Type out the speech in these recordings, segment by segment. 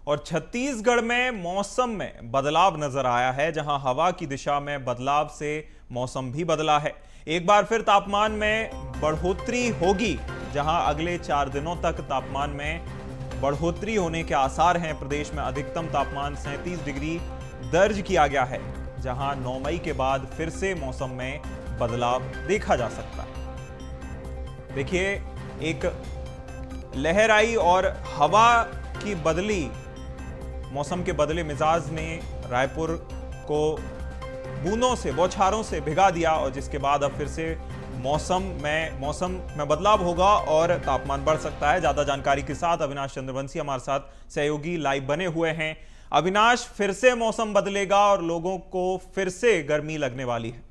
और छत्तीसगढ़ में मौसम में बदलाव नजर आया है, जहां हवा की दिशा में बदलाव से मौसम भी बदला है। एक बार फिर तापमान में बढ़ोतरी होगी, जहां अगले 4 दिनों तक तापमान में बढ़ोतरी होने के आसार हैं। प्रदेश में अधिकतम तापमान 37 डिग्री दर्ज किया गया है, जहां 9 मई के बाद फिर से मौसम में बदलाव देखा जा सकता है। देखिए, एक लहर आई और हवा की बदली, मौसम के बदले मिजाज ने रायपुर को बूंदों से, बौछारों से भिगा दिया, और जिसके बाद अब फिर से मौसम में बदलाव होगा और तापमान बढ़ सकता है। ज्यादा जानकारी के साथ अविनाश चंद्रवंशी हमारे साथ सहयोगी लाइव बने हुए हैं। अविनाश, फिर से मौसम बदलेगा और लोगों को फिर से गर्मी लगने वाली है।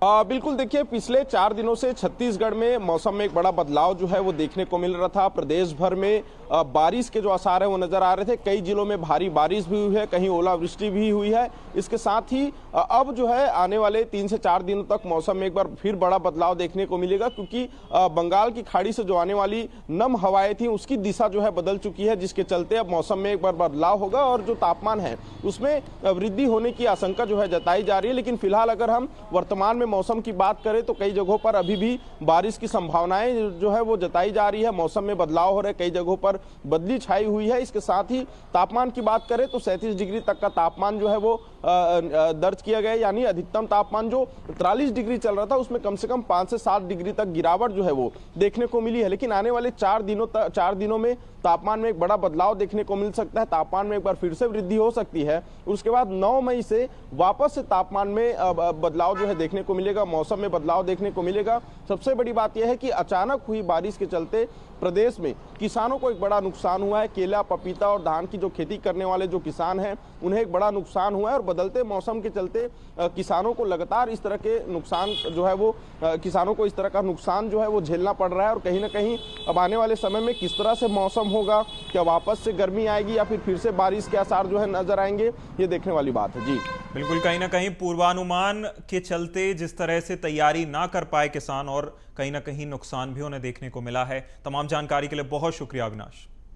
बिल्कुल, देखिए, पिछले 4 दिनों से छत्तीसगढ़ में मौसम में एक बड़ा बदलाव जो है वो देखने को मिल रहा था। प्रदेश भर में बारिश के जो आसार है वो नजर आ रहे थे। कई जिलों में भारी बारिश भी हुई है, कहीं ओलावृष्टि भी हुई है। इसके साथ ही अब जो है आने वाले 3 से 4 दिनों तक मौसम में एक बार फिर बड़ा बदलाव देखने को मिलेगा, क्योंकि बंगाल की खाड़ी से जो आने वाली नम हवाएं थी उसकी दिशा जो है बदल चुकी है, जिसके चलते अब मौसम में एक बार बदलाव होगा और जो तापमान है उसमें वृद्धि होने की आशंका जो है जताई जा रही है। लेकिन फिलहाल अगर हम वर्तमान में मौसम की बात करें तो कई जगहों पर अभी भी बारिश की संभावनाएं जो है वो जताई जा रही है। मौसम में बदलाव हो रहा है, कई जगहों पर बदली छाई हुई है। इसके साथ ही तापमान की बात करें तो 37 डिग्री तक का तापमान जो है वो दर्ज किया गया, यानी अधिकतम तापमान जो 43 डिग्री चल रहा था उसमें कम से कम 5 से 7 डिग्री तक गिरावट जो है वो देखने को मिली है। लेकिन आने वाले 4 दिनों में तापमान में एक बड़ा बदलाव देखने को मिल सकता है। तापमान में एक बार फिर से वृद्धि हो सकती है। उसके बाद 9 मई से वापस से तापमान में बदलाव जो है देखने को मिलेगा, मौसम में बदलाव देखने को मिलेगा। सबसे बड़ी बात यह है कि अचानक हुई बारिश के चलते प्रदेश में किसानों को एक बड़ा नुकसान हुआ है। केला, पपीता और धान की जो खेती करने वाले जो किसान हैं उन्हें एक बड़ा नुकसान हुआ है, और बदलते मौसम के चलते किसानों को लगातार इस तरह के नुकसान जो है वो किसानों को इस तरह का नुकसान जो है वो झेलना पड़ रहा है। और कहीं ना कहीं अब आने वाले समय में किस तरह से मौसम होगा, क्या वापस से गर्मी आएगी या फिर से बारिश के आसार जो है नजर आएंगे, ये देखने वाली बात है। जी बिल्कुल, कहीं ना कहीं पूर्वानुमान के चलते जिस तरह से तैयारी ना कर पाए किसान, और कहीं ना कहीं नुकसान भी उन्हें देखने को मिला है। तमाम जानकारी के लिए बहुत शुक्रिया अविनाश।